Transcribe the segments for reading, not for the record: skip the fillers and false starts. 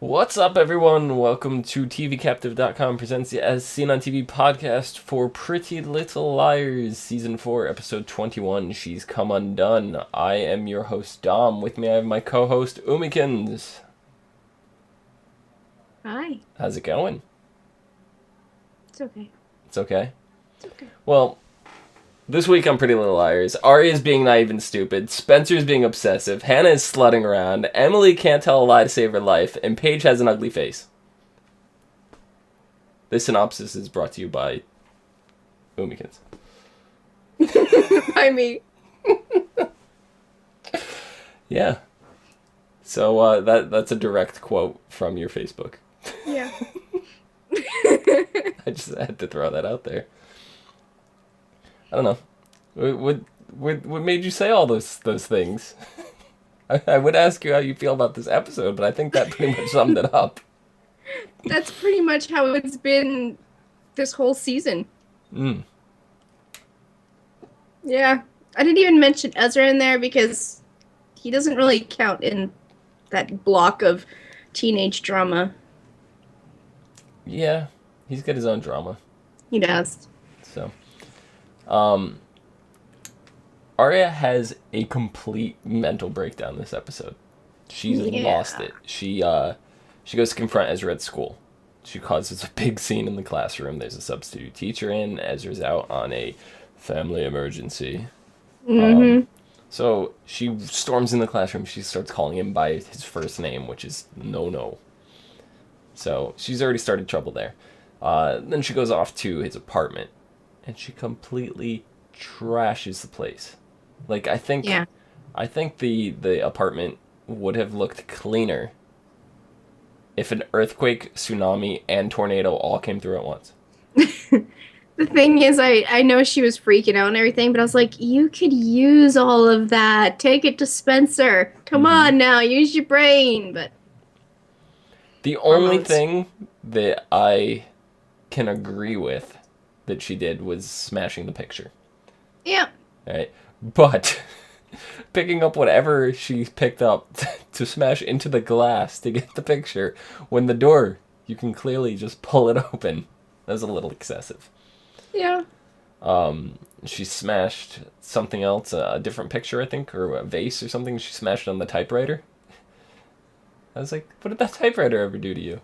What's up, everyone? Welcome to TVCaptive.com presents the As Seen on TV podcast for Pretty Little Liars, Season 4, Episode 21, She's Come Undone. I am your host, Dom. With me, I have my co-host, Omikins. Hi. How's it going? It's okay. It's okay? It's okay. Well, this week on Pretty Little Liars, Arya's being naive and stupid, Spencer's being obsessive, Hannah is slutting around, Emily can't tell a lie to save her life, and Paige has an ugly face. This synopsis is brought to you by Omikins. By me. Yeah. So that's a direct quote from your Facebook. Yeah. I just had to throw that out there. I don't know. What made you say all those things? I would ask you how you feel about this episode, but I think that pretty much summed it up. That's pretty much how it's been this whole season. Yeah. I didn't even mention Ezra in there because he doesn't really count in that block of teenage drama. Yeah, he's got his own drama. He does. So, Arya has a complete mental breakdown this episode. She's lost it. She goes to confront Ezra at school. She causes a big scene in the classroom. There's a substitute teacher in. Ezra's out on a family emergency. So she storms in the classroom. She starts calling him by his first name, which is No. So she's already started trouble there. Then she goes off to his apartment, and she completely trashes the place. Like, I think the apartment would have looked cleaner if an earthquake, tsunami, and tornado all came through at once. The thing is, I know she was freaking out and everything, but I was like, you could use all of that. Take it to Spencer. Come on now, use your brain. But the only thing that I can agree with that she did was smashing the picture. Yeah. Right? But picking up whatever she picked up to smash into the glass to get the picture, when the door, you can clearly just pull it open. That was a little excessive. Yeah. She smashed something else, a different picture, I think, or a vase or something. She smashed on the typewriter. I was like, what did that typewriter ever do to you?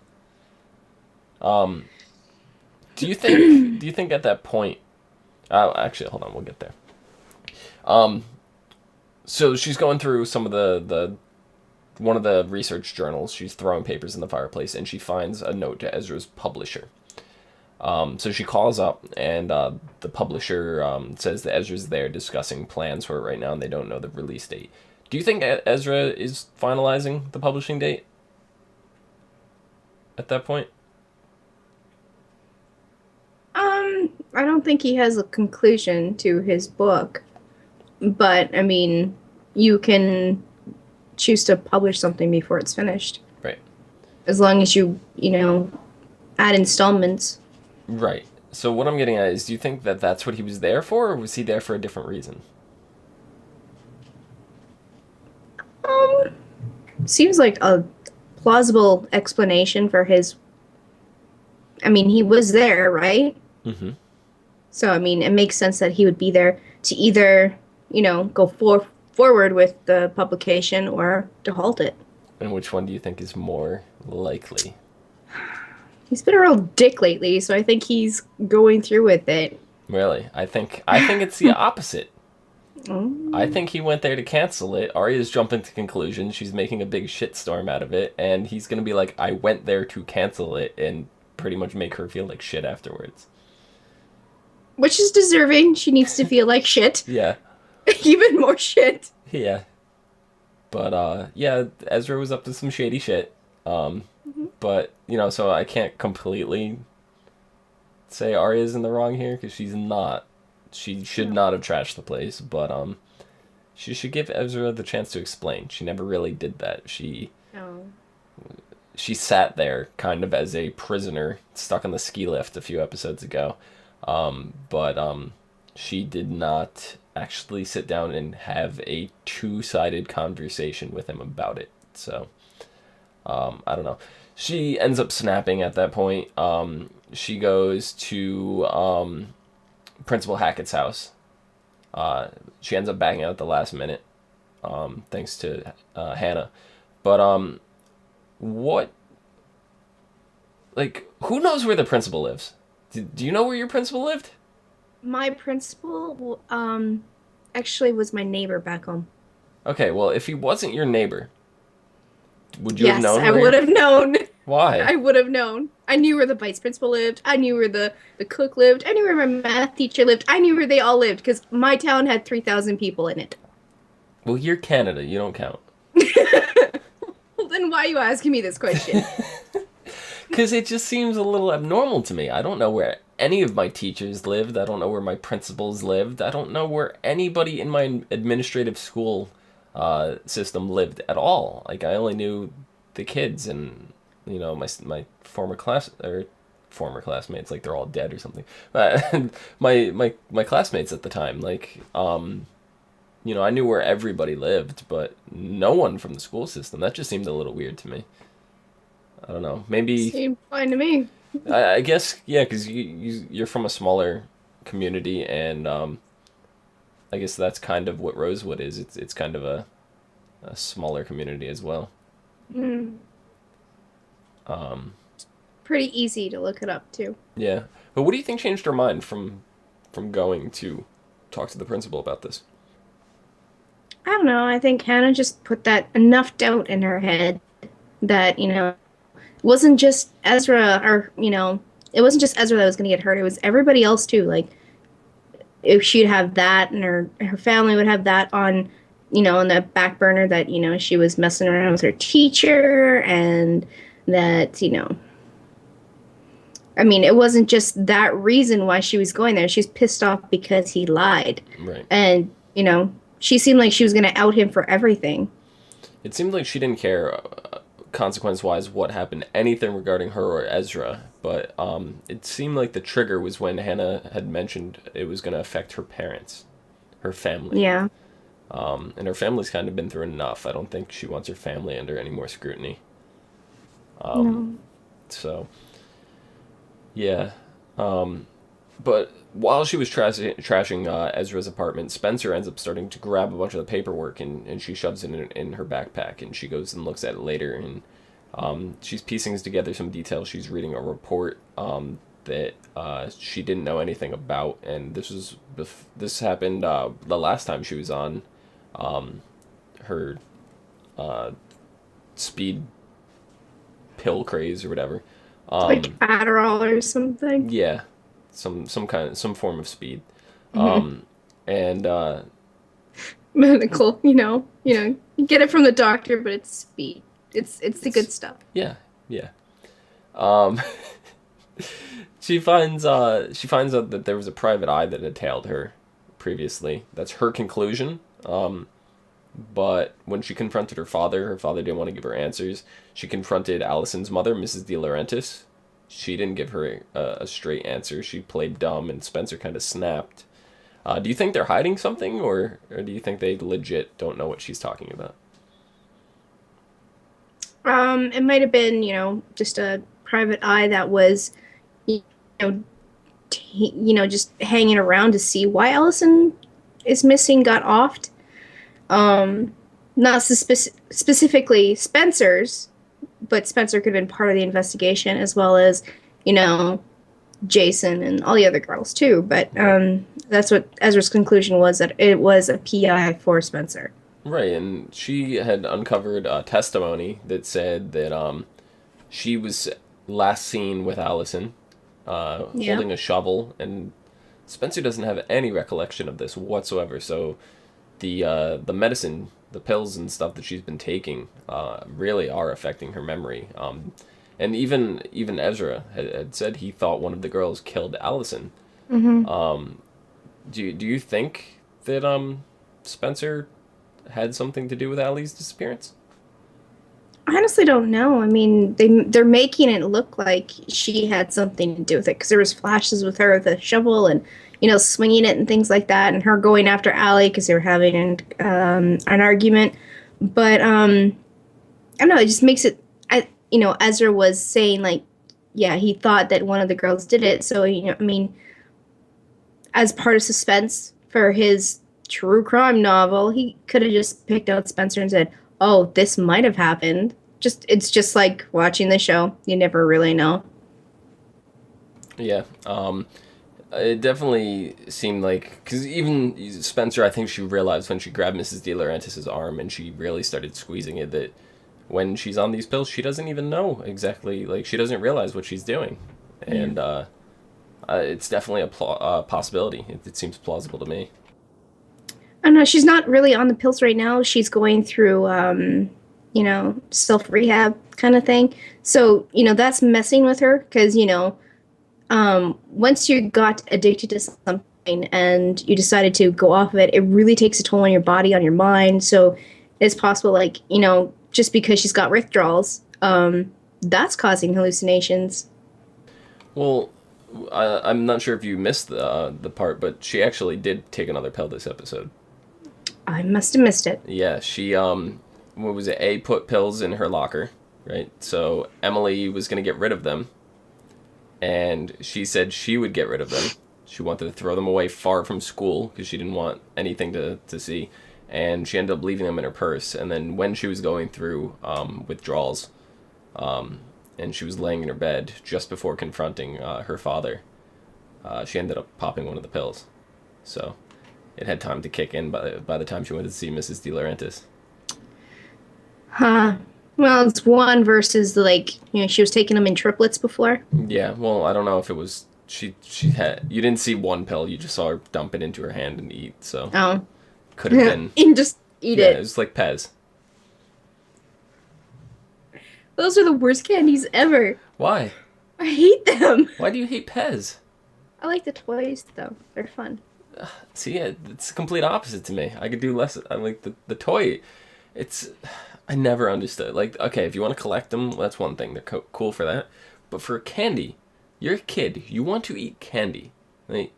Do you think at that point... Oh, actually, hold on, we'll get there. So she's going through some of the one of the research journals. She's throwing papers in the fireplace, and she finds a note to Ezra's publisher. So she calls up, and the publisher says that Ezra's there discussing plans for it right now, and they don't know the release date. Do you think Ezra is finalizing the publishing date at that point? I don't think he has a conclusion to his book. But, I mean, you can choose to publish something before it's finished. Right. As long as you add installments. Right. So what I'm getting at is, do you think that that's what he was there for, or was he there for a different reason? Seems like a plausible explanation for his... I mean, he was there, right? Mm-hmm. So, I mean, it makes sense that he would be there to either, go forward with the publication or to halt it. And which one do you think is more likely? He's been a real dick lately, so I think he's going through with it. Really? I think it's the opposite. I think he went there to cancel it. Arya's jumping to conclusions. She's making a big shitstorm out of it, and he's going to be like, I went there to cancel it, and pretty much make her feel like shit afterwards. Which is deserving. She needs to feel like shit. Yeah. Even more shit. Yeah. But, yeah, Ezra was up to some shady shit. But, so I can't completely say Arya's in the wrong here, because she's not. She should not have trashed the place, but, she should give Ezra the chance to explain. She never really did that. She sat there kind of as a prisoner stuck on the ski lift a few episodes ago. But she did not actually sit down and have a two-sided conversation with him about it. So, I don't know. she ends up snapping at that point. She goes to Principal Hackett's house. She ends up backing out at the last minute, thanks to Hannah. But what? Like, who knows where the principal lives? Do you know where your principal lived? My principal, actually was my neighbor back home. Okay, well, if he wasn't your neighbor, would you have Yes, known? I would have known. Why? I would have known. I knew where the vice principal lived. I knew where the cook lived. I knew where my math teacher lived. I knew where they all lived because my town had 3,000 people in it. Well, you're Canada. You don't count. Well, then why are you asking me this question? Because it just seems a little abnormal to me. I don't know where any of my teachers lived. I don't know where my principals lived. I don't know where anybody in my administrative school system lived at all. Like, I only knew the kids and, you know, my former classmates, like they're all dead or something. But my classmates at the time, like, you know, I knew where everybody lived, but no one from the school system. That just seemed a little weird to me. I don't know. Maybe Seemed fine to me. I guess, yeah, because you're from a smaller community, and I guess that's kind of what Rosewood is. It's kind of a smaller community as well. Mm. Pretty easy to look it up too. Yeah, but what do you think changed her mind from going to talk to the principal about this? I don't know. I think Hannah just put that enough doubt in her head that, you know, it wasn't just Ezra, or, you know, it wasn't just Ezra that was going to get hurt. It was everybody else too. Like, if she'd have that and her family would have that on, you know, on the back burner, that, you know, she was messing around with her teacher, and that, you know, I mean, it wasn't just that reason why she was going there. She's pissed off because he lied. Right. And, you know, she seemed like she was going to out him for everything. It seemed like she didn't care consequence-wise what happened, anything regarding her or Ezra, but it seemed like the trigger was when Hannah had mentioned it was going to affect her parents, her family. Yeah. And her family's kind of been through enough. I don't think she wants her family under any more scrutiny. No. So, yeah. But while she was trashing Ezra's apartment, Spencer ends up starting to grab a bunch of the paperwork, and she shoves it in her backpack, and she goes and looks at it later, and she's piecing together some details. She's reading a report that she didn't know anything about, and this happened the last time she was on her speed pill craze or whatever. Like Adderall or something. Yeah. Some form of speed, and medical, you get it from the doctor, but it's speed. It's the good stuff. Yeah. She finds out that there was a private eye that had tailed her previously. That's her conclusion. But when she confronted her father didn't want to give her answers. She confronted Allison's mother, Mrs. De Laurentiis. She didn't give her a straight answer. She played dumb, and Spencer kind of snapped. Do you think they're hiding something, or do you think they legit don't know what she's talking about? It might have been, just a private eye that was, just hanging around to see why Allison is missing, got offed. Not specifically Spencer's, but Spencer could have been part of the investigation, as well as, Jason and all the other girls too. But that's what Ezra's conclusion was, that it was a PI for Spencer. Right, and she had uncovered a testimony that said that she was last seen with Allison holding a shovel, and Spencer doesn't have any recollection of this whatsoever. So the medicine, the pills and stuff that she's been taking really are affecting her memory. And even Ezra had said he thought one of the girls killed Allison. Mm-hmm. Do you think that Spencer had something to do with Allie's disappearance? I honestly don't know. I mean, they're making it look like she had something to do with it, because there was flashes with her with a shovel and swinging it and things like that, and her going after Allie because they were having an argument. But I don't know. It just makes it. Ezra was saying, like, yeah, he thought that one of the girls did it. So, I mean, as part of suspense for his true crime novel, he could have just picked out Spencer and said, "Oh, this might have happened." It's just like watching the show. You never really know. Yeah. It definitely seemed like, because even Spencer, I think she realized when she grabbed Mrs. De Laurentiis' arm and she really started squeezing it, that when she's on these pills, she doesn't even know exactly, like, she doesn't realize what she's doing. And it's definitely a possibility. It seems plausible to me. I don't know. She's not really on the pills right now. She's going through, self rehab kind of thing. So, that's messing with her because, once you got addicted to something and you decided to go off of it, it really takes a toll on your body, on your mind. So it's possible, like, just because she's got withdrawals, that's causing hallucinations. Well, I'm not sure if you missed the part, but she actually did take another pill this episode. I must have missed it. Yeah, she, what was it, put pills in her locker, right? So Emily was going to get rid of them, and she said she would get rid of them. She wanted to throw them away far from school because she didn't want anything to see, and she ended up leaving them in her purse. And then when she was going through withdrawals, and she was laying in her bed just before confronting her father, she ended up popping one of the pills. So it had time to kick in by the time she went to see Mrs. De Laurentiis. Huh. Well, it's one versus she was taking them in triplets before. Yeah, well, I don't know if it was she had, you didn't see one pill, you just saw her dump it into her hand and eat. So could have been and just eat it. It was like Pez. Those are the worst candies ever. Why? I hate them. Why do you hate Pez? I like the toys though. They're fun. See, it's the complete opposite to me. I could do less. I like the toy. I never understood. Like, okay, if you want to collect them, that's one thing. They're cool for that. But for candy, you're a kid. You want to eat candy. Like,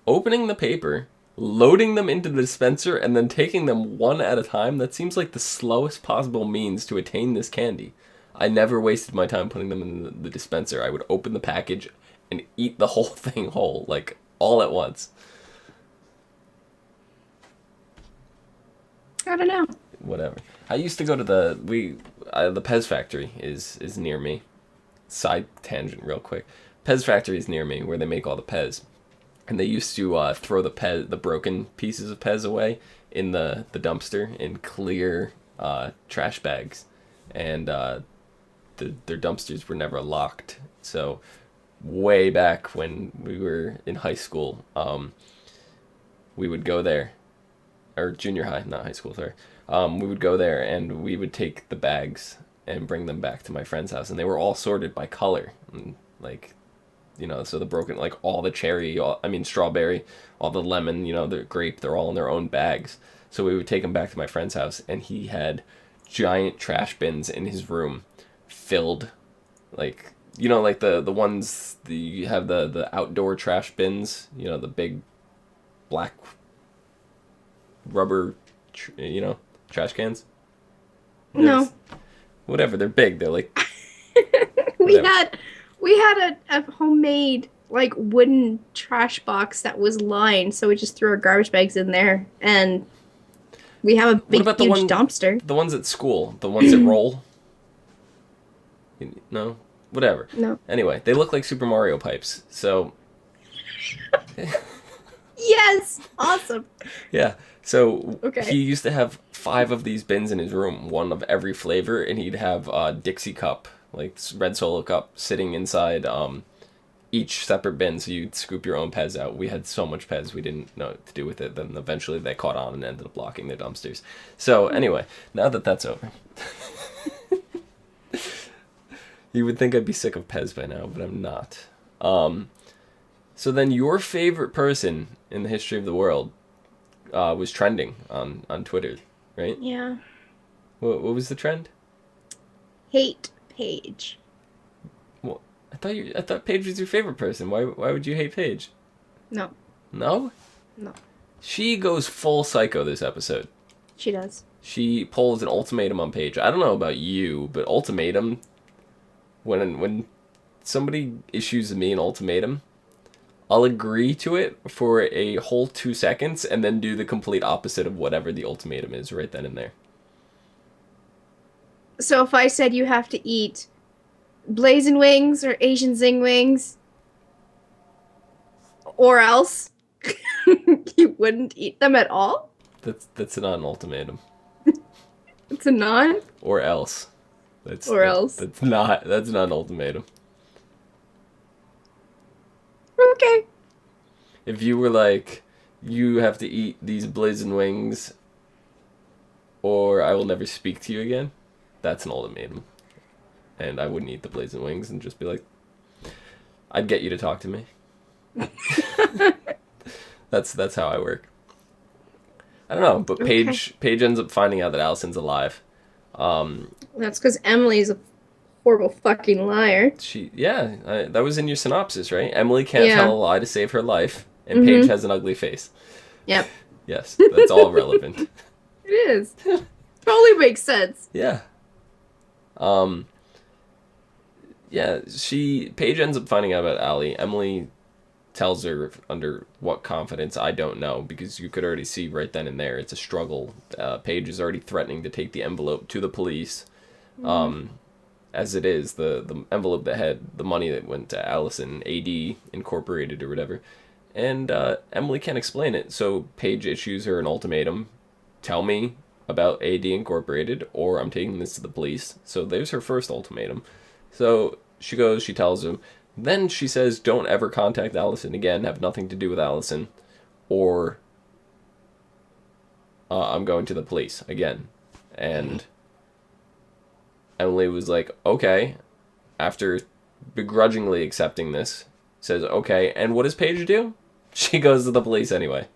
opening the paper, loading them into the dispenser, and then taking them one at a time, that seems like the slowest possible means to attain this candy. I never wasted my time putting them in the dispenser. I would open the package and eat the whole thing whole, like, all at once. I don't know. Whatever. I used to go to the Pez factory is near me. Side tangent real quick. Pez factory is near me where they make all the Pez. And they used to throw the broken pieces of Pez away in the dumpster in clear trash bags. And their dumpsters were never locked. So way back when we were in high school, we would go there. Or junior high, not high school, sorry. We would go there and we would take the bags and bring them back to my friend's house. And they were all sorted by color. And, like, so the broken, like, all the cherry, strawberry, all the lemon, the grape, they're all in their own bags. So we would take them back to my friend's house, and he had trash bins in his room filled, like, like the ones, you have the outdoor trash bins, the big black rubber, trash cans. No. Whatever, they're big. They're like. we had a homemade like wooden trash box that was lined, so we just threw our garbage bags in there, and we have a big huge dumpster. The ones at school, the ones that roll. No, whatever. No. Anyway, they look like Super Mario pipes. So. Yes, awesome. Yeah. So He used to have 5 of these bins in his room, one of every flavor, and he'd have Dixie cup, like red Solo cup, sitting inside each separate bin, so you'd scoop your own Pez out. We had so much Pez, we didn't know what to do with it. Then eventually they caught on and ended up blocking their dumpsters. So anyway, now that that's over. You would think I'd be sick of Pez by now, but I'm not. So then your favorite person in the history of the world was trending on Twitter, right? Yeah. What was the trend? Hate Paige. Well, I thought Paige was your favorite person. Why would you hate Paige? No. No? No. She goes full psycho this episode. She does. She pulls an ultimatum on Paige. I don't know about you, but ultimatum, when somebody issues me an ultimatum, I'll agree to it for a whole 2 seconds and then do the complete opposite of whatever the ultimatum is right then and there. So if I said you have to eat blazing wings or Asian zing wings, or else you wouldn't eat them at all? That's not an ultimatum. It's a non? Or else. That's not an ultimatum. Okay. If you were like, you have to eat these blazing wings or I will never speak to you again, that's an ultimatum. And I wouldn't eat the blazing wings and just be like, I'd get you to talk to me. That's how I work. I don't know, but Paige ends up finding out that Allison's alive. That's because Emily's a horrible fucking liar. That was in your synopsis, right? Emily can't tell a lie to save her life, and Paige has an ugly face. Yep. Yes, that's all relevant. It is. Totally makes sense. Yeah. Paige ends up finding out about Allie. Emily tells her under what confidence, I don't know, because you could already see right then and there it's a struggle. Paige is already threatening to take the envelope to the police. As it is, the envelope that had the money that went to Allison, AD Incorporated or whatever. And Emily can't explain it, so Paige issues her an ultimatum. Tell me about AD Incorporated, or I'm taking this to the police. So there's her first ultimatum. So she goes, she tells him. Then she says, don't ever contact Allison again, have nothing to do with Allison, or I'm going to the police again. And Emily was like, okay, after begrudgingly accepting this, says, okay, and what does Paige do? She goes to the police anyway.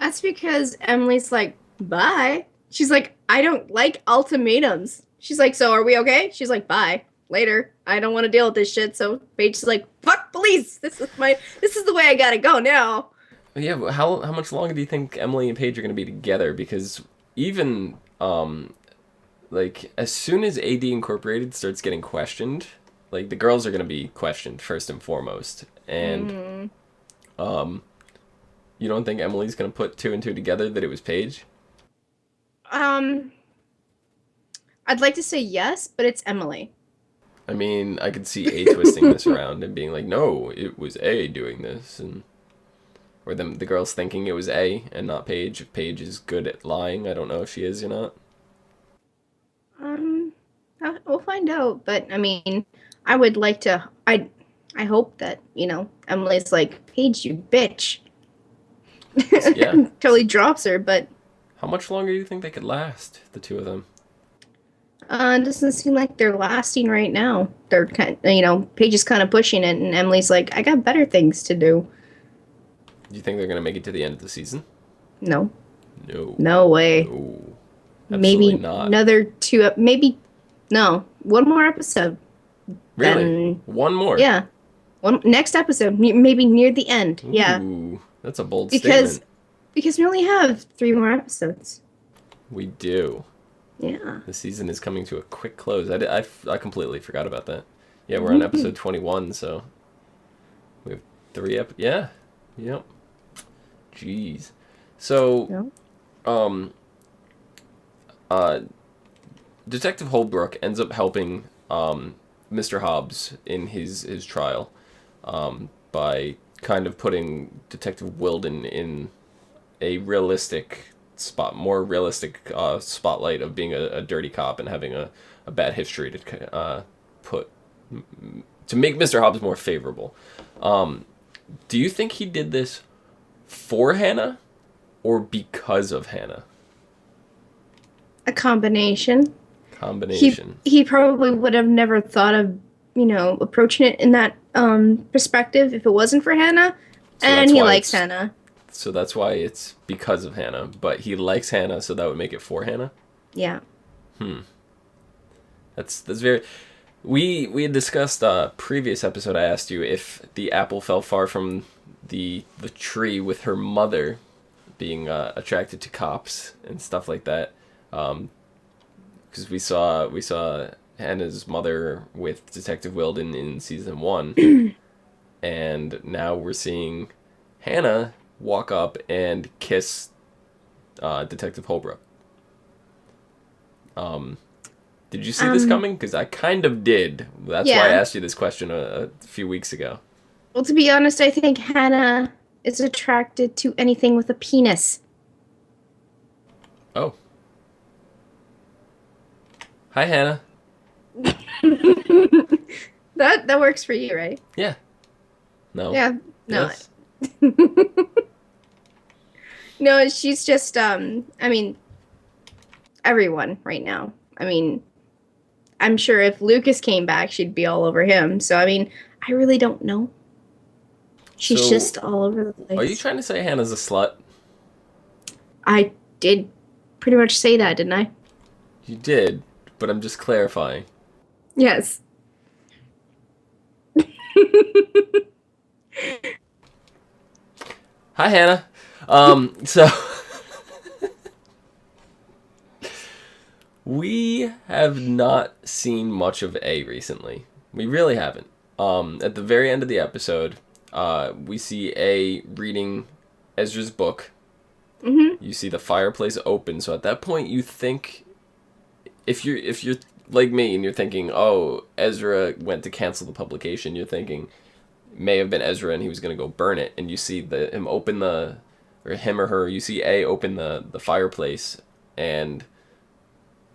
That's because Emily's like, bye. She's like, I don't like ultimatums. She's like, so are we okay? She's like, bye. Later. I don't want to deal with this shit. So Paige is like, fuck police. This is the way I gotta go now. Yeah, but how much longer do you think Emily and Paige are gonna be together? Because even like as soon as AD Incorporated starts getting questioned, like the girls are gonna be questioned first and foremost. And you don't think Emily's gonna put two and two together that it was Paige? I'd like to say yes, but it's Emily. I mean, I could see A twisting this around and being like, no, it was A doing this. Or the girls thinking it was A and not Paige. If Paige is good at lying, I don't know if she is or not. We'll find out. But, I mean, I would like to... I hope that, Emily's like, Paige, you bitch. Yeah. Totally drops her, but... How much longer do you think they could last, the two of them? It doesn't seem like they're lasting right now. They're kind of, Paige is kind of pushing it, and Emily's like, I got better things to do. Do you think they're going to make it to the end of the season? No. No. No way. No. Maybe not. Another two, no, one more episode. Really? One more? Yeah. Next episode, maybe near the end. Ooh, yeah. That's a bold statement. Because we only have 3 more episodes. We do. Yeah. The season is coming to a quick close. I completely forgot about that. Yeah, we're on episode 21, so we have 3 Yeah. Yep. Jeez. So, Detective Holbrook ends up helping Mr. Hobbs in his trial by kind of putting Detective Wilden in a more realistic spotlight of being a dirty cop and having a bad history to make Mr. Hobbs more favorable. Do you think he did this for Hannah or because of Hannah? A combination. Combination. He probably would have never thought of, approaching it in that perspective if it wasn't for Hannah. So and he likes Hannah. So that's why it's because of Hannah, but he likes Hannah, so that would make it for Hannah? Yeah. That's very... We had discussed previous episode, I asked you if the apple fell far from the tree with her mother being attracted to cops and stuff like that. Because we saw Hannah's mother with Detective Wilden in season 1, and now we're seeing Hannah walk up and kiss Detective Holbrook. Did you see this coming? Because I kind of did. That's why I asked you this question a few weeks ago. Well, to be honest, I think Hannah is attracted to anything with a penis. Oh. Hi, Hannah. That works for you, right? Yeah. No. Yeah. No. Yes. No, she's just I mean, everyone right now. I mean, I'm sure if Lucas came back, she'd be all over him. So I mean, I really don't know. She's just all over the place. Are you trying to say Hannah's a slut? I did pretty much say that, didn't I? You did, but I'm just clarifying. Yes. Hi, Hannah. So we have not seen much of A recently. We really haven't. At the very end of the episode, we see A reading Ezra's book. Mm-hmm. You see the fireplace open. So at that point, you think, if you're like me and you're thinking, oh, Ezra went to cancel the publication, you're thinking may have been Ezra and he was going to go burn it, and you see him or her, you see A open the fireplace and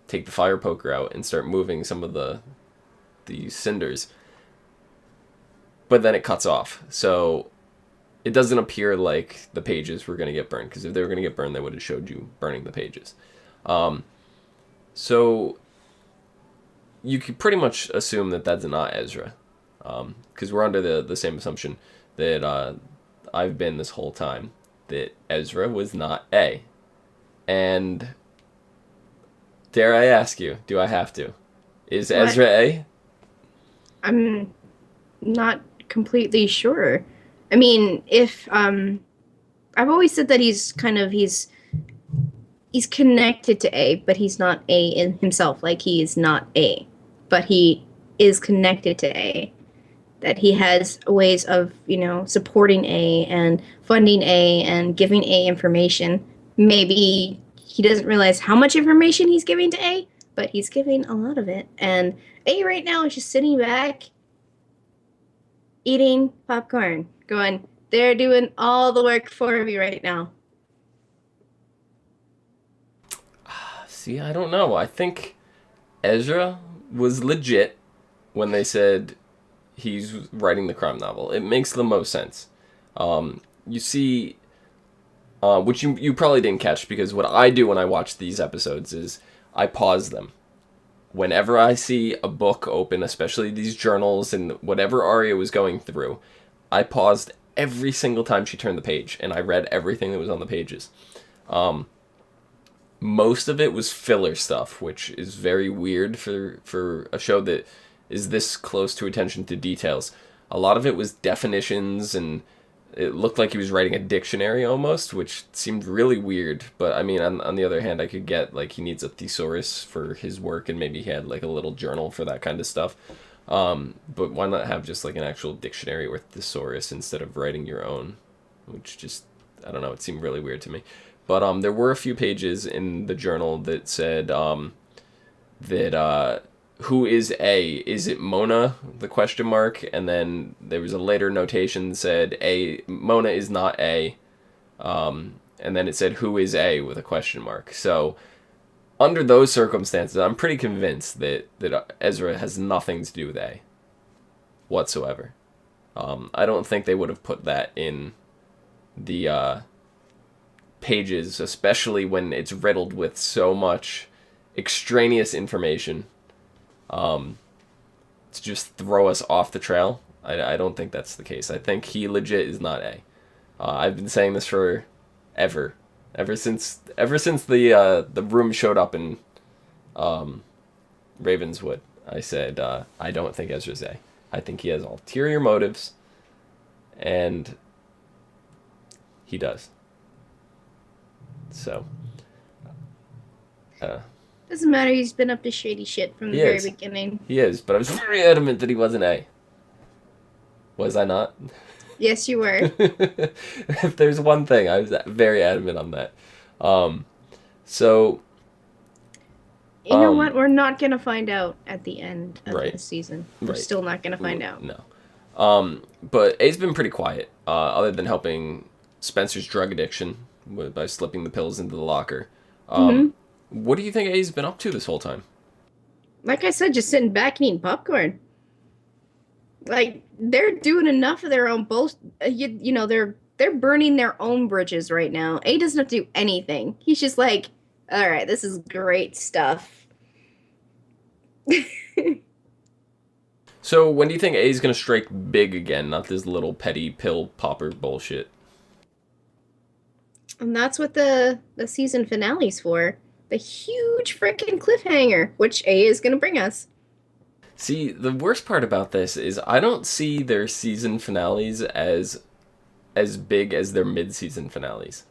take the fire poker out and start moving some of the cinders. But then it cuts off. So it doesn't appear like the pages were going to get burned, because if they were going to get burned, they would have showed you burning the pages. So you could pretty much assume that that's not Ezra, because we're under the same assumption that I've been this whole time, that Ezra was not A. And dare I ask you, do I have to? Is What? Ezra A? I'm not completely sure. I mean, if I've always said that he's connected to A, but he's not A in himself. Like, he is not A, but he is connected to A. That he has ways of, supporting A and funding A and giving A information. Maybe he doesn't realize how much information he's giving to A, but he's giving a lot of it. And A right now is just sitting back, eating popcorn, going, they're doing all the work for me right now. See, I don't know. I think Ezra was legit when they said he's writing the crime novel. It makes the most sense. You see, which you probably didn't catch, because what I do when I watch these episodes is I pause them. Whenever I see a book open, especially these journals and whatever Arya was going through, I paused every single time she turned the page, and I read everything that was on the pages. Most of it was filler stuff, which is very weird for a show that is this close to attention to details. A lot of it was definitions, and it looked like he was writing a dictionary almost, which seemed really weird. But I mean, on the other hand, I could get, like, he needs a thesaurus for his work, and maybe he had like a little journal for that kind of stuff. But why not have just like an actual dictionary with thesaurus instead of writing your own? Which just, I don't know, it seemed really weird to me. But there were a few pages in the journal that said that who is A? Is it Mona? The question mark. And then there was a later notation that said Mona is not A. And then it said who is A with a question mark. So under those circumstances, I'm pretty convinced that Ezra has nothing to do with A whatsoever. I don't think they would have put that in the pages, especially when it's riddled with so much extraneous information, to just throw us off the trail. I don't think that's the case. I think he legit is not A. I've been saying this for ever since the room showed up in Ravenswood. I said I don't think Ezra's A. I think he has ulterior motives, and he does. So, Doesn't matter. He's been up to shady shit from the He very is. beginning. He is. But I was very adamant that he wasn't A. Was I not? Yes, you were. If there's one thing, I was very adamant on that. Um, so, You know what? We're not gonna find out at the end of right, this season. We're right. still not gonna find out. No. But A's been pretty quiet, other than helping Spencer's drug addiction by slipping the pills into the locker. Mm-hmm. What do you think A's been up to this whole time? Like I said, just sitting back and eating popcorn. Like they're doing enough of their own bullshit. You know, they're burning their own bridges right now. A doesn't have to do anything. He's just like, all right, this is great stuff. So, when do you think A's gonna strike big again? Not this little petty pill popper bullshit. And that's what the season finale's for. The huge freaking cliffhanger, which A is going to bring us. See, the worst part about this is I don't see their season finales as big as their mid-season finales.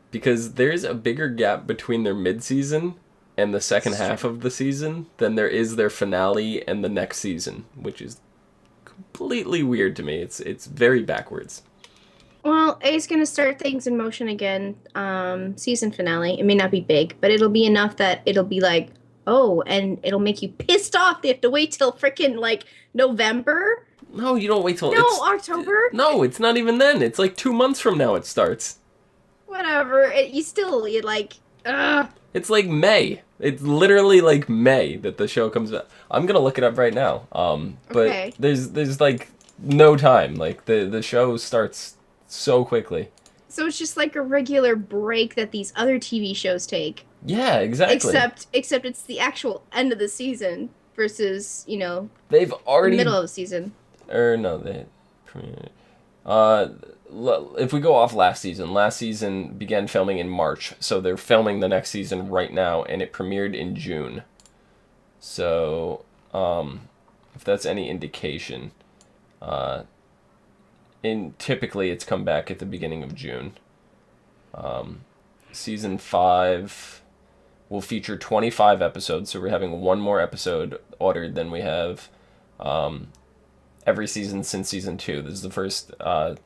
Because there's a bigger gap between their mid-season and the second half of the season than there is their finale and the next season, which is completely weird to me. It's very backwards. Well, A's going to start things in motion again. Season finale. It may not be big, but it'll be enough that it'll be like, oh, and it'll make you pissed off. They have to wait till freaking like November. No, you don't wait till October. No, it's not even then. It's like 2 months from now it starts. Whatever. You like, It's like May. It's literally like May that the show comes out. I'm gonna look it up right now. But okay. there's like no time. Like the show starts so quickly. So it's just like a regular break that these other TV shows take. Yeah, exactly. Except it's the actual end of the season versus, they've already the middle of the season. Or no, they if we go off last season began filming in March, so they're filming the next season right now, and it premiered in June. So, if that's any indication, typically it's come back at the beginning of June. Season 5 will feature 25 episodes, so we're having one more episode ordered than we have every season since season 2. This is the first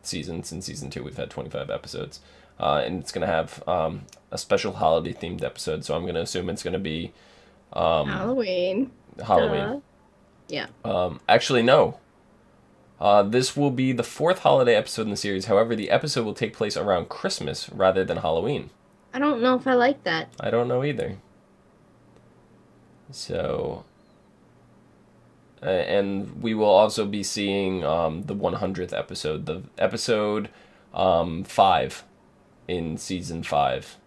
season since season 2 we've had 25 episodes. And it's going to have a special holiday-themed episode, so I'm going to assume it's going to be Halloween. Yeah. Actually, no. This will be the 4th holiday episode in the series. However, the episode will take place around Christmas rather than Halloween. I don't know if I like that. I don't know either. So, and we will also be seeing the 100th episode. The episode 5 in season 5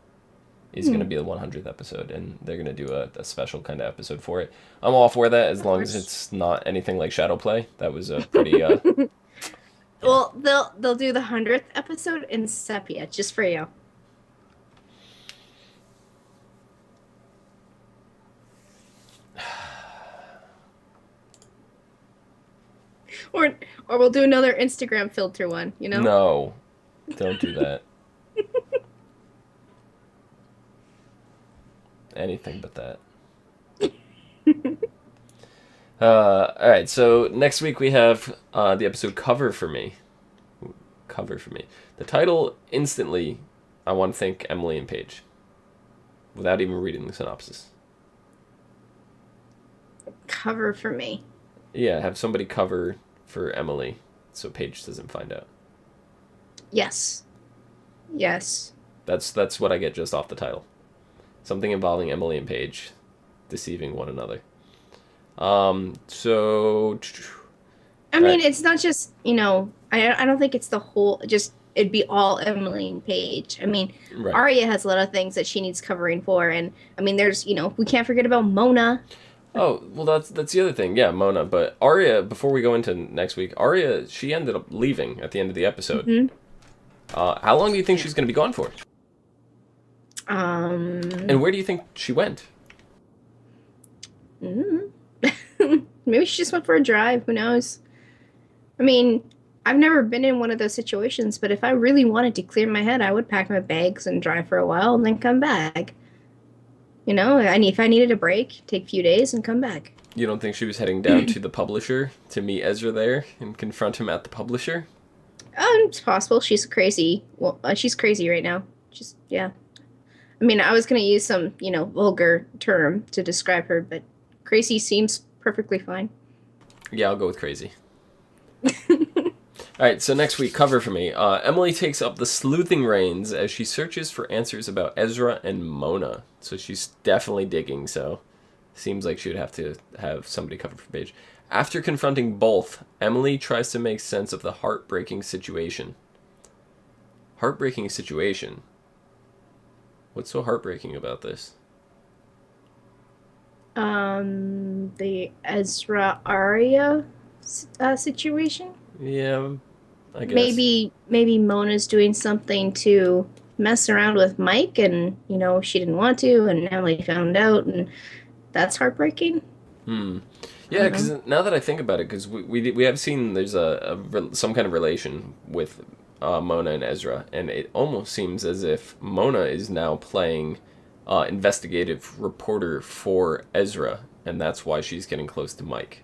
is going to be the 100th episode, and they're going to do a special kind of episode for it. I'm all for that, as long as it's not anything like Shadow Play. That was a pretty... Well, they'll do the 100th episode in sepia, just for you. Or we'll do another Instagram filter one, No, don't do that. Anything but that. Alright, so next week we have the episode Cover For Me. Cover For Me. The title, instantly, I want to thank Emily and Paige. Without even reading the synopsis. Cover For Me. Yeah, have somebody cover for Emily so Paige doesn't find out. Yes. That's what I get just off the title. Something involving Emily and Paige deceiving one another. So... I mean, it's not just, I don't think it's the whole, it'd be all Emily and Paige. I mean, right. Arya has a lot of things that she needs covering for, and, I mean, there's, we can't forget about Mona. Oh, well, that's the other thing. Yeah, Mona. But Arya, before we go into next week, Arya, she ended up leaving at the end of the episode. Mm-hmm. How long do you think she's going to be gone for? And where do you think she went? Maybe she just went for a drive. Who knows? I mean, I've never been in one of those situations, but if I really wanted to clear my head, I would pack my bags and drive for a while and then come back. You know, if I needed a break, take a few days and come back. You don't think she was heading down to the publisher to meet Ezra there and confront him at the publisher? It's possible. She's crazy. Well, she's crazy right now. Yeah. I mean, I was going to use some, vulgar term to describe her, but crazy seems perfectly fine. Yeah, I'll go with crazy. All right, so next week, cover for me. Emily takes up the sleuthing reins as she searches for answers about Ezra and Mona. So she's definitely digging, so seems like she would have to have somebody cover for page. After confronting both, Emily tries to make sense of the heartbreaking situation. Heartbreaking situation? What's so heartbreaking about this? The Ezra Arya situation? Yeah, I guess. Maybe Mona's doing something to mess around with Mike and, she didn't want to and Emily found out and that's heartbreaking. Yeah, because now that I think about it, because we have seen there's some kind of relation with Mona and Ezra, and it almost seems as if Mona is now playing investigative reporter for Ezra, and that's why she's getting close to Mike.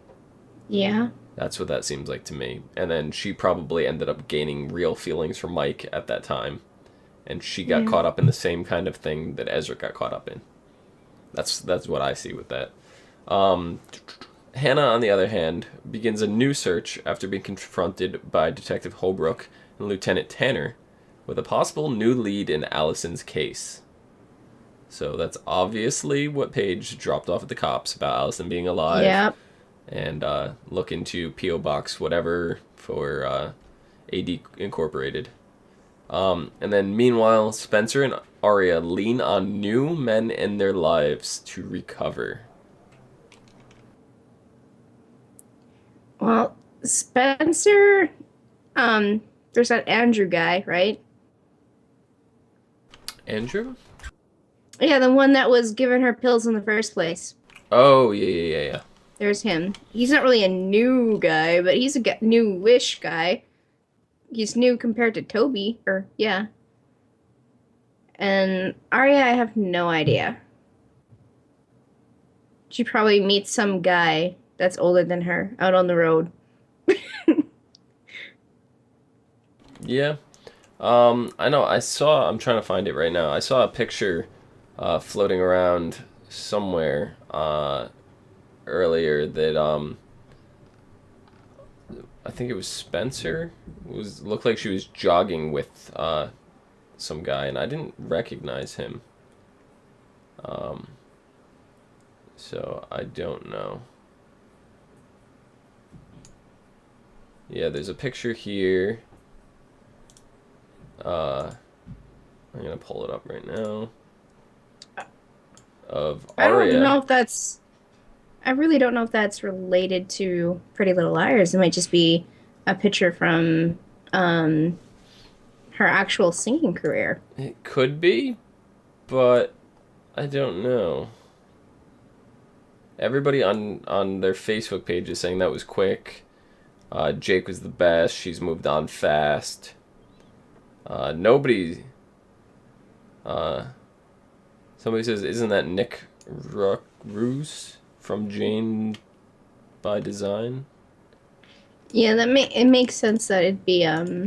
Yeah. That's what that seems like to me. And then she probably ended up gaining real feelings for Mike at that time, and she got caught up in the same kind of thing that Ezra got caught up in. That's what I see with that. Hannah, on the other hand, begins a new search after being confronted by Detective Holbrook and Lieutenant Tanner with a possible new lead in Allison's case. So that's obviously what Paige dropped off at the cops about Allison being alive. Yep. And look into P.O. Box whatever for AD Incorporated. And then meanwhile, Spencer and Arya lean on new men in their lives to recover. Well, Spencer, there's that Andrew guy, right? Andrew? Yeah, the one that was giving her pills in the first place. Oh, yeah. There's him. He's not really a new guy, but he's a new-ish guy. He's new compared to Toby, yeah. And Arya, I have no idea. She probably meets some guy that's older than her out on the road. Yeah. I know, I'm trying to find it right now. I saw a picture floating around somewhere earlier that I think it was Spencer looked like she was jogging with some guy, and I didn't recognize him. So I don't know. Yeah, there's a picture here. I'm gonna pull it up right now. Of Arya. I really don't know if that's related to Pretty Little Liars. It might just be a picture from her actual singing career. It could be, but I don't know. Everybody on their Facebook page is saying that was quick. Jake was the best. She's moved on fast. Nobody. Somebody says, isn't that Nick Roos from Jane by Design? Yeah, it makes sense that it'd be Yeah.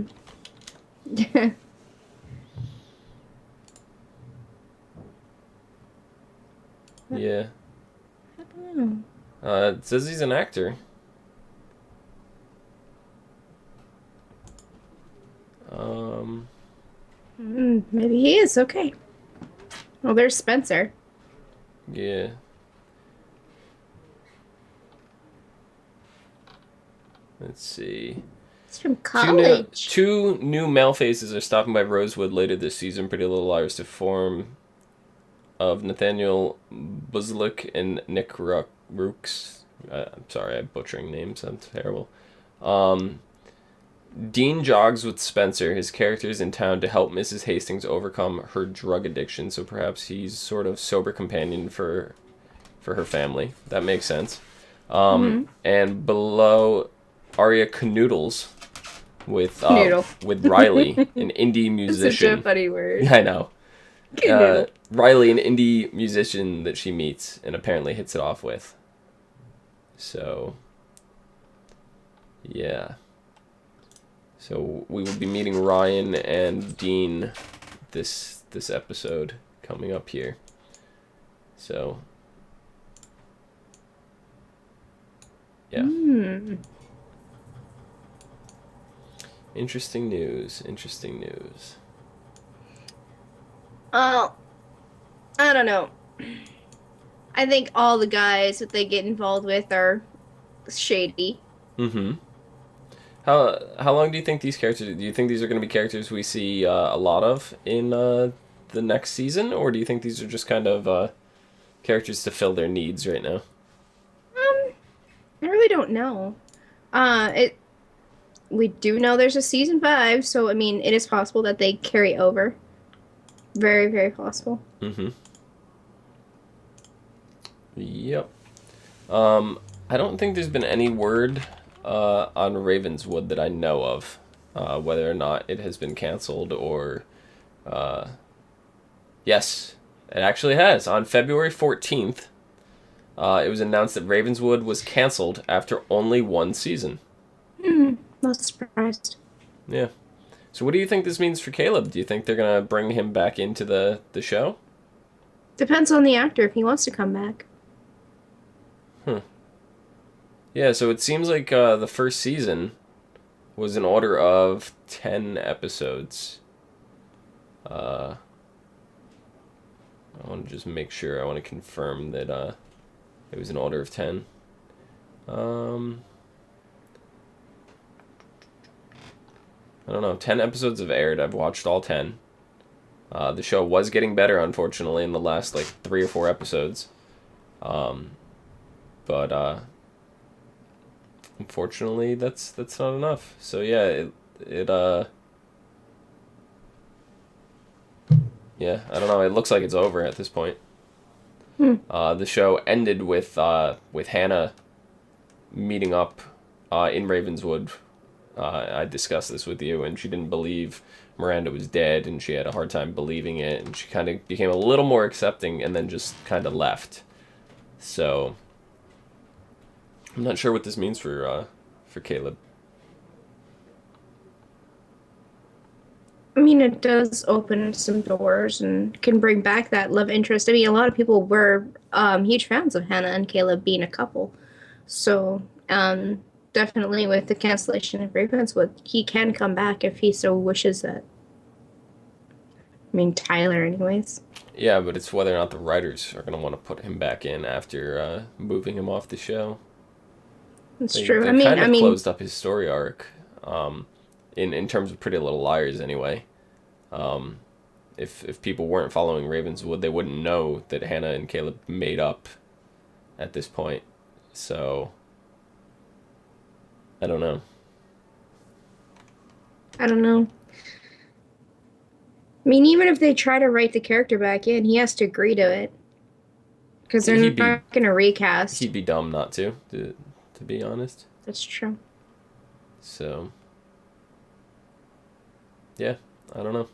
I don't know. It says he's an actor. Maybe he is. Okay. Well, there's Spencer. Yeah. Let's see. He's from college. Two new male faces are stopping by Rosewood later this season, Pretty Little Liars, to form of Nathaniel Buslick and Nick Rooks. I'm sorry, I'm butchering names. I'm terrible. Dean jogs with Spencer. His character is in town to help Mrs. Hastings overcome her drug addiction, so perhaps he's sort of sober companion for her family. That makes sense. And below, Arya canoodles with Riley, an indie musician. Such a funny word. Yeah, I know. Canoodle. Riley, an indie musician that she meets and apparently hits it off with. So, yeah. So we will be meeting Ryan and Dean this episode coming up here. So, yeah. Interesting news. Oh, I don't know. I think all the guys that they get involved with are shady. Mm-hmm. How long do you think these characters? Do you think these are going to be characters we see a lot of in the next season, or do you think these are just kind of characters to fill their needs right now? I really don't know. We do know there's a season 5, so I mean, it is possible that they carry over. Very, very possible. Mm-hmm. Yep. I don't think there's been any word on Ravenswood that I know of, whether or not it has been canceled or... Yes, it actually has. On February 14th, it was announced that Ravenswood was canceled after only one season. Not surprised. Yeah. So what do you think this means for Caleb? Do you think they're going to bring him back into the show? Depends on the actor if he wants to come back. Yeah, so it seems like the first season was in order of 10 episodes. I want to just make sure. I want to confirm that it was in order of 10. I don't know. 10 episodes have aired. I've watched all 10. The show was getting better, unfortunately, in the last, 3 or 4 episodes. But unfortunately, that's not enough. So, yeah, yeah, I don't know. It looks like it's over at this point. The show ended with Hannah meeting up in Ravenswood. I discussed this with you, and she didn't believe Miranda was dead, and she had a hard time believing it, and she kind of became a little more accepting, and then just kind of left. So, I'm not sure what this means for Caleb. I mean, it does open some doors and can bring back that love interest. I mean, a lot of people were huge fans of Hannah and Caleb being a couple. So, definitely with the cancellation of Ravenswood, he can come back if he so wishes that. I mean, Tyler anyways. Yeah, but it's whether or not the writers are going to want to put him back in after moving him off the show. That's true. They kind of closed up his story arc, in terms of Pretty Little Liars anyway. If people weren't following Ravenswood, they wouldn't know that Hannah and Caleb made up at this point. So, I don't know. I mean, even if they try to write the character back in, he has to agree to it. Because they're not going to recast. He'd be dumb not to be honest. That's true. So, yeah, I don't know.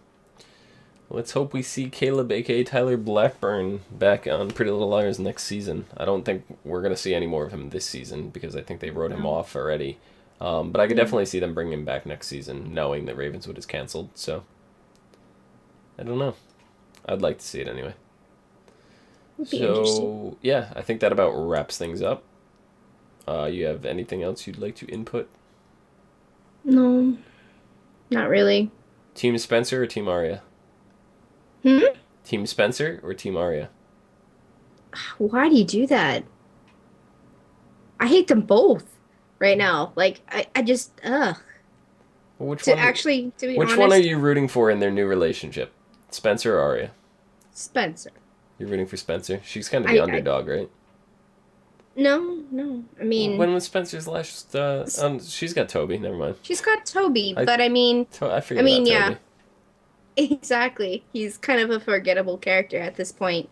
Let's hope we see Caleb, a.k.a. Tyler Blackburn, back on Pretty Little Liars next season. I don't think we're going to see any more of him this season, because I think they wrote him off already. But I could definitely see them bringing him back next season, knowing that Ravenswood is canceled. So, I don't know. I'd like to see it anyway. So, yeah, I think that about wraps things up. You have anything else you'd like to input? No, not really. Team Spencer or Team Arya? Team Spencer or Team Arya? Why do you do that? I hate them both right now. Like, I just, ugh. Well, which to be which honest, one are you rooting for in their new relationship? Spencer or Arya? Spencer. You're rooting for Spencer? She's kind of the underdog, right? No. I mean... When was Spencer's last... she's got Toby, never mind. She's got Toby, but I mean... I forget about Toby. Yeah. Exactly. He's kind of a forgettable character at this point.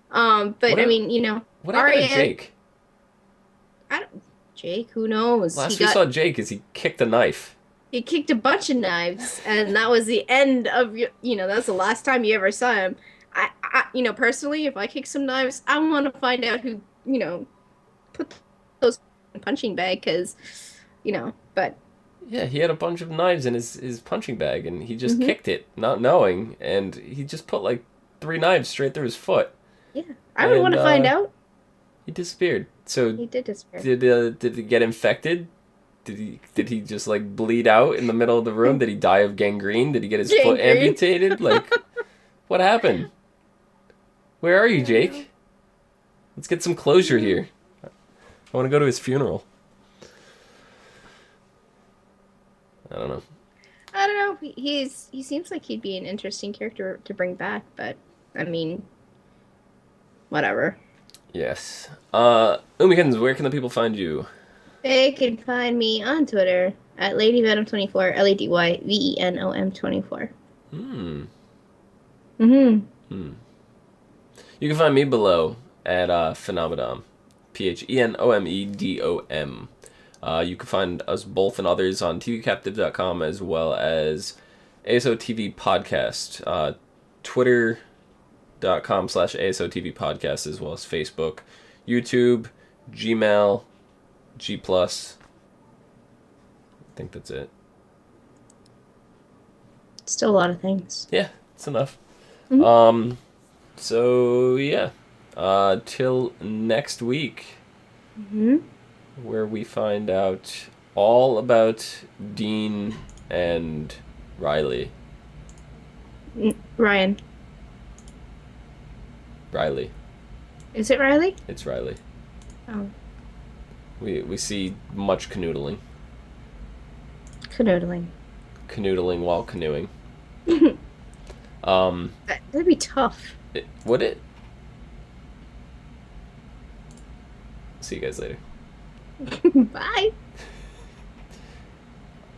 But What happened Arya, to Jake? Jake, who knows? Last we saw Jake is he kicked a knife. he kicked a bunch of knives, and that was the end of that's the last time you ever saw him. Personally, if I kick some knives, I want to find out who, put those in a punching bag, because, but Yeah, he had a bunch of knives in his punching bag, and he just hmm kicked it, not knowing, and he just put like 3 knives straight through his foot, yeah, I would want and to find out. he disappeared. So He did disappear. did he get infected? Did he just like bleed out in the middle of the room? Did he die of gangrene? Did he get his foot Gangrene. amputated? Like, what happened? Where are you, Jake? Let's get some closure here. I want to go to his funeral. I don't know. I don't know. He seems like he'd be an interesting character to bring back, but I mean, whatever. Yes. Omikins, where can the people find you? They can find me on Twitter at LadyVenom24, LadyVenom24. Hmm. Mm-hmm. You can find me below at Phenomedom. Phenomedom. You can find us both and others on tvcaptive.com as well as ASOTV Podcast. Twitter.com/ASOTV Podcast as well as Facebook, YouTube, Gmail, G+. I think that's it. Still a lot of things. Yeah, it's enough. Mm-hmm. So yeah. Till next week. Mm-hmm. Where we find out all about Dean and Riley. Ryan. Riley. Is it Riley? It's Riley. Oh. We see much canoodling. Canoodling. Canoodling while canoeing. That'd be tough. Would it? See you guys later. Bye.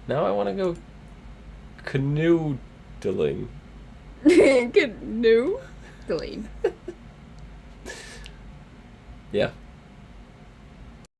Now I want to go canoodling. Canoodling. Yeah.